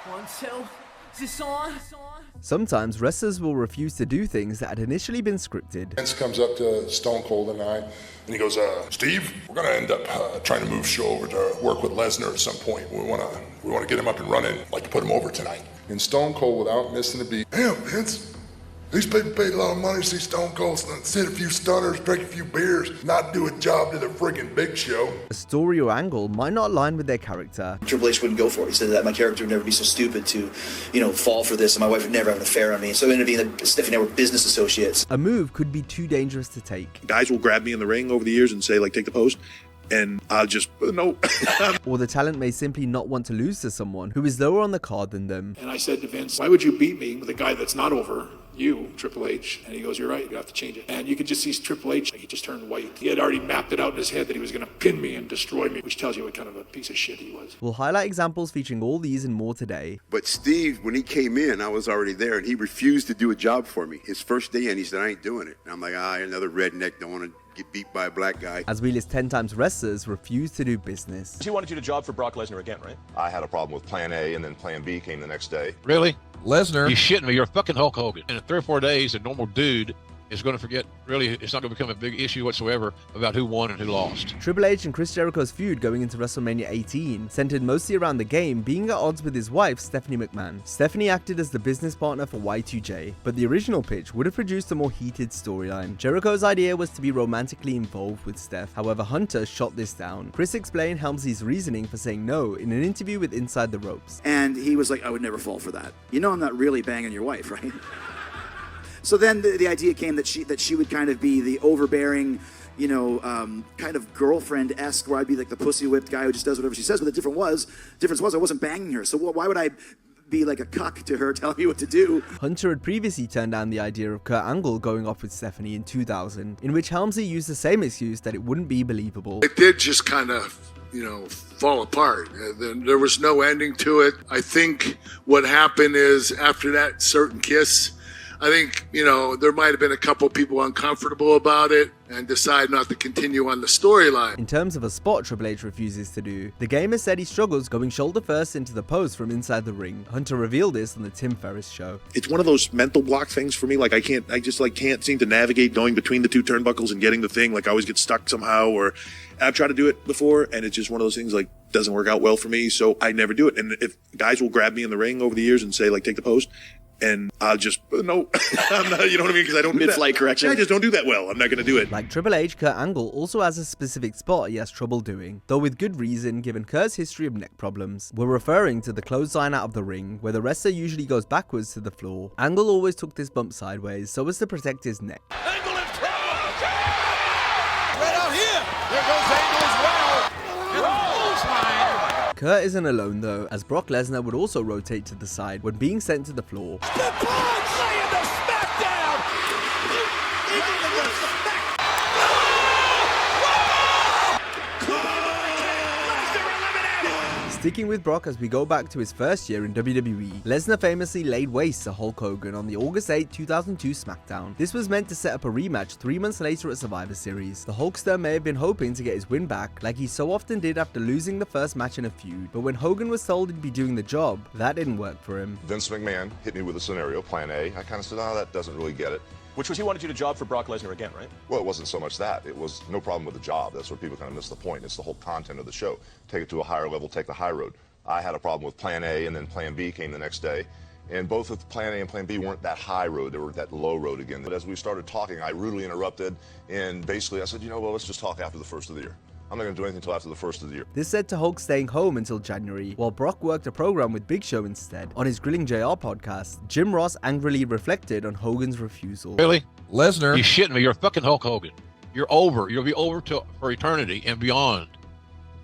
1, 2, is this on? Sometimes wrestlers will refuse to do things that had initially been scripted. Vince comes up to Stone Cold and I, and he goes, Steve, we're gonna end up trying to move show over to work with Lesnar at some point. We wanna get him up and running, like to put him over tonight. And Stone Cold, without missing a beat, damn, Vince, these people paid a lot of money to see Stone Cold sit a few stunners, drink a few beers, not do a job to the friggin' Big Show. A story or angle might not align with their character. Triple H wouldn't go for it. He said that my character would never be so stupid to, fall for this, and my wife would never have an affair on me. So it ended up being that Stephanie and I were business associates. A move could be too dangerous to take. Guys will grab me in the ring over the years and say, like, take the post. And I'll just, no. Or the talent may simply not want to lose to someone who is lower on the card than them. And I said to Vince, why would you beat me with a guy that's not over you, Triple H? And he goes, you're right, you have to change it. And you could just see Triple H, he just turned white. He had already mapped it out in his head that he was going to pin me and destroy me, which tells you what kind of a piece of shit he was. We'll highlight examples featuring all these and more today. But Steve, when he came in, I was already there, and he refused to do a job for me. His first day in, he said, I ain't doing it. And I'm like, another redneck, don't want to get beat by a black guy. As we list 10 times wrestlers refuse to do business. He wanted you to job for Brock Lesnar again, right? I had a problem with plan A, and then plan B came the next day. Really? Lesnar? You shitting me? You're fucking Hulk Hogan. In 3 or 4 days, a normal dude is going to forget, really, it's not going to become a big issue whatsoever about who won and who lost. Triple H and Chris Jericho's feud going into WrestleMania 18 centered mostly around the game being at odds with his wife, Stephanie McMahon. Stephanie acted as the business partner for Y2J, but the original pitch would have produced a more heated storyline. Jericho's idea was to be romantically involved with Steph, however Hunter shot this down. Chris explained Helmsley's reasoning for saying no in an interview with Inside the Ropes. And he was like, I would never fall for that. You know I'm not really banging your wife, right? So then the idea came that she would kind of be the overbearing, kind of girlfriend-esque, where I'd be like the pussy whipped guy who just does whatever she says. But the difference was I wasn't banging her. So why would I be like a cuck to her, telling me what to do? Hunter had previously turned down the idea of Kurt Angle going off with Stephanie in 2000, in which Helmsley used the same excuse that it wouldn't be believable. It did just kind of, fall apart. There was no ending to it. I think what happened is after that certain kiss, I think, there might have been a couple people uncomfortable about it and decide not to continue on the storyline. In terms of a spot Triple H refuses to do, the gamer said he struggles going shoulder first into the post from inside the ring. Hunter revealed this on the Tim Ferriss show. It's one of those mental block things for me. Like I can't seem to navigate going between the two turnbuckles and getting the thing. Like I always get stuck somehow, or I've tried to do it before and it's just one of those things like doesn't work out well for me. So I never do it. And if guys will grab me in the ring over the years and say like, take the post, and I'll just, no, I'm not, you know what I mean? Because I don't mid-flight correction. I just don't do that well. I'm not going to do it. Like Triple H, Kurt Angle also has a specific spot he has trouble doing, though with good reason given Kurt's history of neck problems. We're referring to the clothesline out of the ring, where the wrestler usually goes backwards to the floor. Angle always took this bump sideways so as to protect his neck. Angle in trouble! Right out here! There goes Angle as well! And clothesline! Kurt isn't alone though, as Brock Lesnar would also rotate to the side when being sent to the floor. Sticking with Brock as we go back to his first year in WWE, Lesnar famously laid waste to Hulk Hogan on the August 8, 2002 SmackDown. This was meant to set up a rematch 3 months later at Survivor Series. The Hulkster may have been hoping to get his win back, like he so often did after losing the first match in a feud, but when Hogan was told he'd be doing the job, that didn't work for him. Vince McMahon hit me with a scenario, plan A. I kind of said, that doesn't really get it. Which was he wanted you to job for Brock Lesnar again, right? Well, it wasn't so much that. It was no problem with the job. That's where people kind of miss the point. It's the whole content of the show. Take it to a higher level, take the high road. I had a problem with plan A, and then plan B came the next day. And both with plan A and plan B weren't that high road, they were that low road again. But as we started talking, I rudely interrupted, and basically I said, let's just talk after the first of the year. I'm not going to do anything until after the first of the year. This led to Hulk staying home until January, while Brock worked a program with Big Show instead. On his Grilling JR podcast, Jim Ross angrily reflected on Hogan's refusal. Really? Lesnar? You shitting me? You're fucking Hulk Hogan. You're over. You'll be over for eternity and beyond.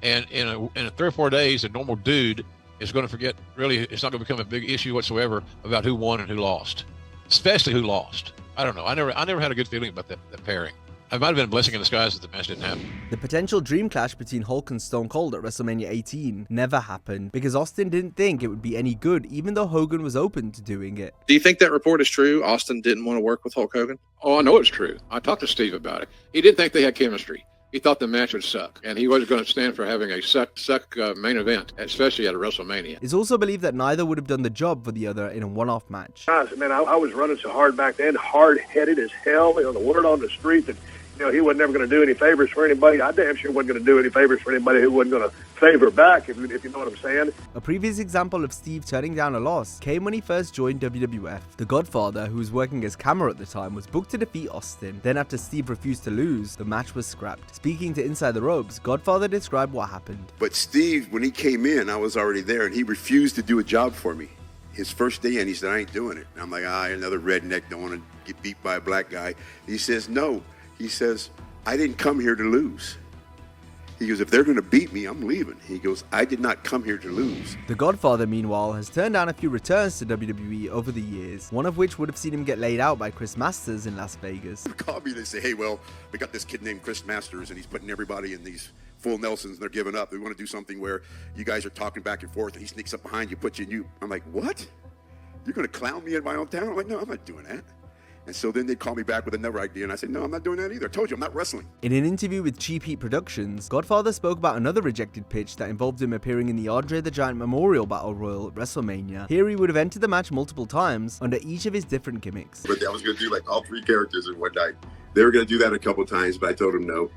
And in 3 or 4 days, a normal dude is going to forget, really, it's not going to become a big issue whatsoever about who won and who lost. Especially who lost. I don't know. I never had a good feeling about that pairing. It might have been a blessing in disguise that the match didn't happen. The potential dream clash between Hulk and Stone Cold at WrestleMania 18 never happened because Austin didn't think it would be any good even though Hogan was open to doing it. Do you think that report is true? Austin didn't want to work with Hulk Hogan? Oh, I know it's true. I talked to Steve about it. He didn't think they had chemistry. He thought the match would suck, and he wasn't going to stand for having a suck main event, especially at a WrestleMania. It's also believed that neither would have done the job for the other in a one-off match. Man, I was running so hard back then, hard-headed as hell. The word on the street that he wasn't never going to do any favors for anybody. I damn sure wasn't going to do any favors for anybody who wasn't going to favor back, if you know what I'm saying. A previous example of Steve turning down a loss came when he first joined WWF. The Godfather, who was working as camera at the time, was booked to defeat Austin. Then after Steve refused to lose, the match was scrapped. Speaking to Inside the Ropes, Godfather described what happened. But Steve, when he came in, I was already there, and he refused to do a job for me. His first day in, he said, I ain't doing it. And I'm like, another redneck, don't want to get beat by a black guy. He says, no. He says, I didn't come here to lose. He goes, if they're going to beat me, I'm leaving. He goes, I did not come here to lose. The Godfather, meanwhile, has turned down a few returns to WWE over the years, one of which would have seen him get laid out by Chris Masters in Las Vegas. They call me, they say, hey, well, we got this kid named Chris Masters, and he's putting everybody in these full Nelsons, and they're giving up. They want to do something where you guys are talking back and forth, and he sneaks up behind you, puts you in you. I'm like, what? You're going to clown me in my own town? I'm like, no, I'm not doing that. And so then they'd call me back with another idea, and I said, no, I'm not doing that either. I told you, I'm not wrestling. In an interview with Cheap Heat Productions, Godfather spoke about another rejected pitch that involved him appearing in the Andre the Giant Memorial Battle Royal at WrestleMania. Here he would have entered the match multiple times under each of his different gimmicks. But I was going to do like all three characters in one night. They were going to do that a couple times, but I told them no.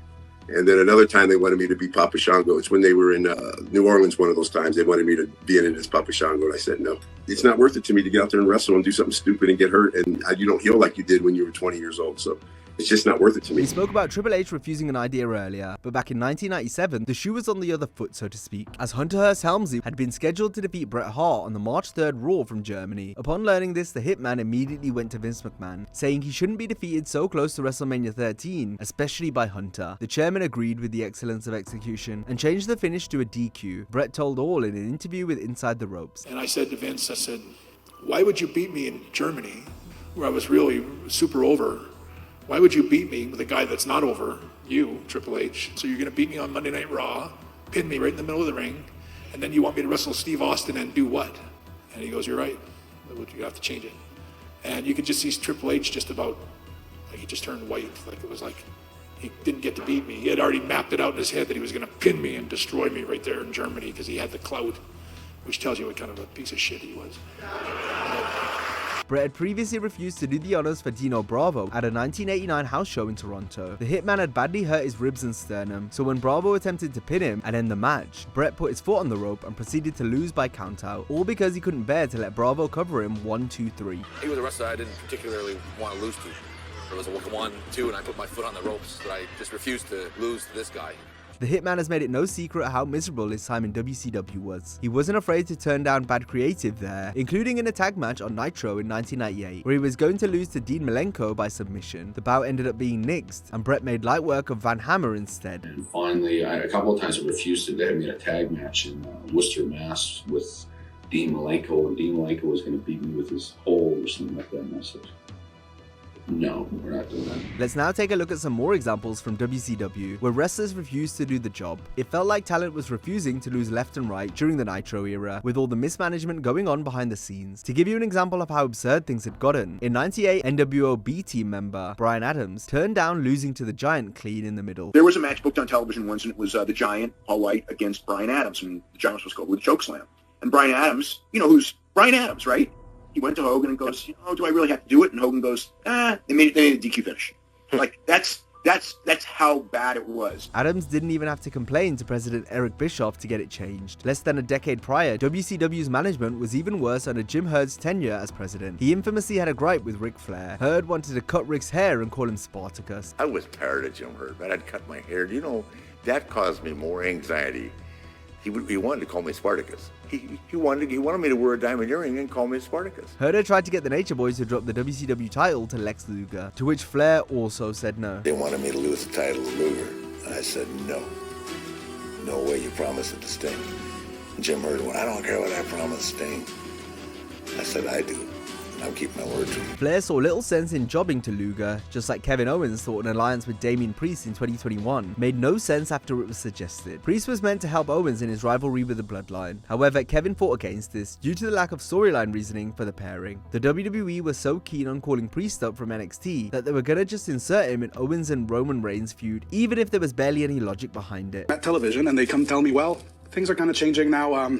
And then another time they wanted me to be Papa Shango. It's when they were in New Orleans one of those times. They wanted me to be in it as Papa Shango, and I said no. It's not worth it to me to get out there and wrestle and do something stupid and get hurt, and you don't heal like you did when you were 20 years old. So it's just not worth it to me. We spoke about Triple H refusing an idea earlier, but back in 1997, the shoe was on the other foot, so to speak, as Hunter Hearst Helmsley had been scheduled to defeat Bret Hart on the March 3rd Raw from Germany. Upon learning this, the Hitman immediately went to Vince McMahon, saying he shouldn't be defeated so close to WrestleMania 13, especially by Hunter. The chairman agreed with the excellence of execution and changed the finish to a DQ. Bret told all in an interview with Inside the Ropes. And I said to Vince, I said, why would you beat me in Germany, where I was really super over? Why would you beat me with a guy that's not over, you, Triple H? So you're going to beat me on Monday Night Raw, pin me right in the middle of the ring, and then you want me to wrestle Steve Austin and do what? And he goes, you're right. You have to change it. And you could just see Triple H just about, like he just turned white. Like it was like he didn't get to beat me. He had already mapped it out in his head that he was going to pin me and destroy me right there in Germany because he had the clout, which tells you what kind of a piece of shit he was. Bret had previously refused to do the honors for Dino Bravo at a 1989 house show in Toronto. The Hitman had badly hurt his ribs and sternum, so when Bravo attempted to pin him and end the match, Bret put his foot on the rope and proceeded to lose by countout, all because he couldn't bear to let Bravo cover him 1, 2, 3. He was a wrestler I didn't particularly want to lose to. There was a 1, 2, and I put my foot on the ropes, but I just refused to lose to this guy. The Hitman has made it no secret how miserable his time in WCW was. He wasn't afraid to turn down bad creative there, including in a tag match on Nitro in 1998, where he was going to lose to Dean Malenko by submission. The bout ended up being nixed, and Bret made light work of Van Hammer instead. And finally, a couple of times I refused to have me in a tag match in Worcester, Mass. with Dean Malenko, and Dean Malenko was going to beat me with his hole or something like that, and I said, no, we're not doing that. Let's now take a look at some more examples from WCW where wrestlers refused to do the job. It felt like talent was refusing to lose left and right during the Nitro era, with all the mismanagement going on behind the scenes. To give you an example of how absurd things had gotten, in 98, NWO B team member Bryan Adams turned down losing to the Giant clean in the middle. There was a match booked on television once, and it was the Giant, Paul White, against Bryan Adams, and the Giant was supposed to go with a chokeslam. And Bryan Adams, you know who's Bryan Adams, right? He went to Hogan and goes, do I really have to do it? And Hogan goes, they made a DQ finish. Like, that's how bad it was. Adams didn't even have to complain to President Eric Bischoff to get it changed. Less than a decade prior, WCW's management was even worse under Jim Herd's tenure as president. He infamously had a gripe with Ric Flair. Herd wanted to cut Ric's hair and call him Spartacus. I was tired of Jim Herd, but I'd cut my hair. You know, that caused me more anxiety. He wanted to call me Spartacus. He wanted me to wear a diamond earring and call me Spartacus. Herder tried to get the Nature Boys to drop the WCW title to Lex Luger, to which Flair also said no. They wanted me to lose the title to Luger, and I said no. No way, you promised it to Sting. And Jim Herder went, I don't care what I promised Sting. I said I do. I'll keep my word to him. Flair saw little sense in jobbing to Luger, just like Kevin Owens thought an alliance with Damian Priest in 2021 made no sense after it was suggested. Priest was meant to help Owens in his rivalry with the Bloodline. However, Kevin fought against this due to the lack of storyline reasoning for the pairing. The WWE was so keen on calling Priest up from NXT that they were gonna just insert him in Owens and Roman Reigns feud, even if there was barely any logic behind it. At television, and they come tell me, well, things are kind of changing now.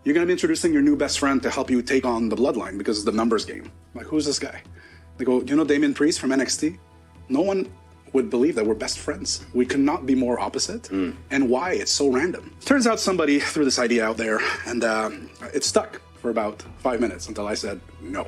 You're going to be introducing your new best friend to help you take on the Bloodline because it's the numbers game. Like, who's this guy? They go, you know Damian Priest from NXT? No one would believe that we're best friends. We could not be more opposite. And why? It's so random. Turns out somebody threw this idea out there, and it stuck for about 5 minutes until I said no.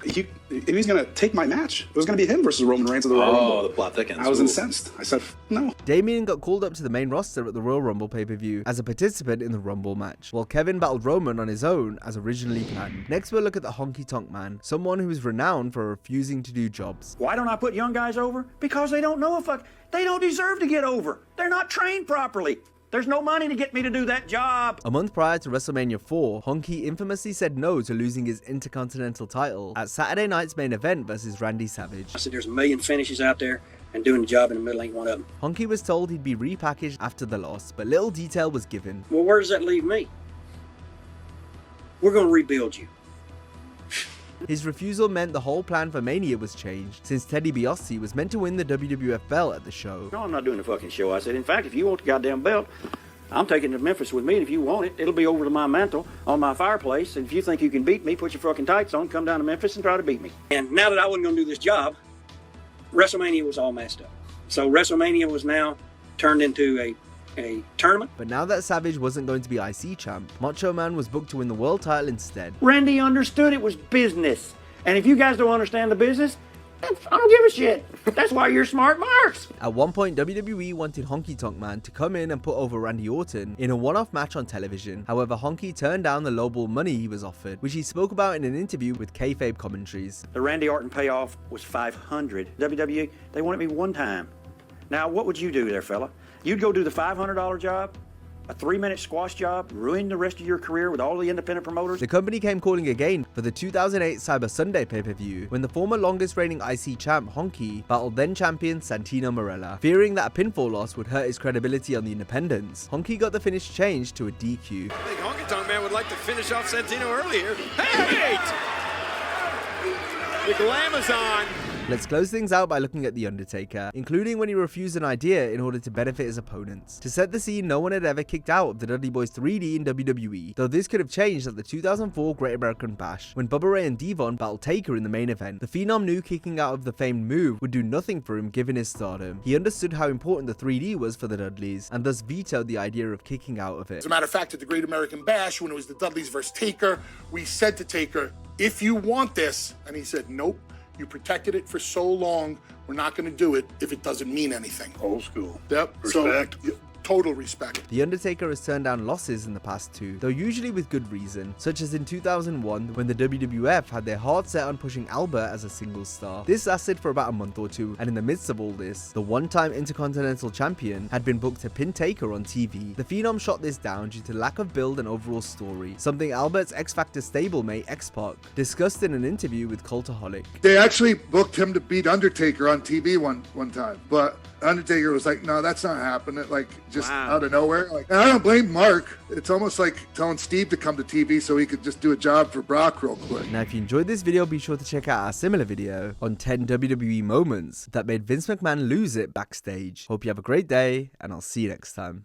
He was going to take my match. It was going to be him versus Roman Reigns at the Royal Rumble. Oh, the plot thickens. I was incensed. I said, no. Damian got called up to the main roster at the Royal Rumble pay-per-view as a participant in the Rumble match, while Kevin battled Roman on his own as originally planned. Next we'll look at the Honky Tonk Man, someone who is renowned for refusing to do jobs. Why don't I put young guys over? Because they don't know they don't deserve to get over. They're not trained properly. There's no money to get me to do that job. A month prior to WrestleMania 4, Honky infamously said no to losing his Intercontinental title at Saturday night's main event versus Randy Savage. I said there's a million finishes out there, and doing the job in the middle ain't one of them. Honky was told he'd be repackaged after the loss, but little detail was given. Well, where does that leave me? We're going to rebuild you. His refusal meant the whole plan for Mania was changed, since Teddy DiBiase was meant to win the WWF belt at the show. No, I'm not doing the fucking show. I said, in fact, if you want the goddamn belt, I'm taking it to Memphis with me, and if you want it, it'll be over to my mantle on my fireplace, and if you think you can beat me, put your fucking tights on, come down to Memphis and try to beat me. And now that I wasn't going to do this job, WrestleMania was all messed up. So WrestleMania was now turned into a tournament. But now that Savage wasn't going to be IC champ, Macho Man was booked to win the world title instead. Randy understood it was business. And if you guys don't understand the business, I don't give a shit. That's why you're smart marks. At one point, WWE wanted Honky Tonk Man to come in and put over Randy Orton in a one-off match on television. However, Honky turned down the lowball money he was offered, which he spoke about in an interview with kayfabe commentaries. The Randy Orton payoff was $500. WWE, they wanted me one time. Now, what would you do there, fella? You'd go do the $500 job, a 3-minute squash job, ruin the rest of your career with all the independent promoters? The company came calling again for the 2008 Cyber Sunday pay-per-view, when the former longest reigning IC champ Honky battled then champion Santino Marella. Fearing that a pinfall loss would hurt his credibility on the independents, Honky got the finish changed to a DQ. I think Honky Tonk Man would like to finish off Santino early here. Hey! The Glamazon. Let's close things out by looking at The Undertaker, including when he refused an idea in order to benefit his opponents. To set the scene, no one had ever kicked out of the Dudley Boyz 3D in WWE, though this could have changed at the 2004 Great American Bash, when Bubba Ray and Devon battled Taker in the main event. The Phenom knew kicking out of the famed move would do nothing for him given his stardom. He understood how important the 3D was for the Dudleys, and thus vetoed the idea of kicking out of it. As a matter of fact, at the Great American Bash, when it was the Dudleys versus Taker, we said to Taker, if you want this, and he said, nope. You protected it for so long, we're not going to do it if it doesn't mean anything. Old school. Yep. Respect. So, total respect. The Undertaker has turned down losses in the past too, though usually with good reason, such as in 2001 when the WWF had their heart set on pushing Albert as a singles star. This lasted for about a month or two, and in the midst of all this, the one-time Intercontinental Champion had been booked to pin Taker on TV. The Phenom shot this down due to lack of build and overall story, something Albert's X-Factor stablemate X-Pac discussed in an interview with Cultaholic. They actually booked him to beat Undertaker on TV one time, but Undertaker was like, no, that's not happening, like just out of nowhere. Like, and I don't blame Mark. It's almost like telling Steve to come to TV so he could just do a job for Brock real quick. Now, if you enjoyed this video, be sure to check out our similar video on 10 WWE moments that made Vince McMahon lose it backstage. Hope you have a great day, and I'll see you next time.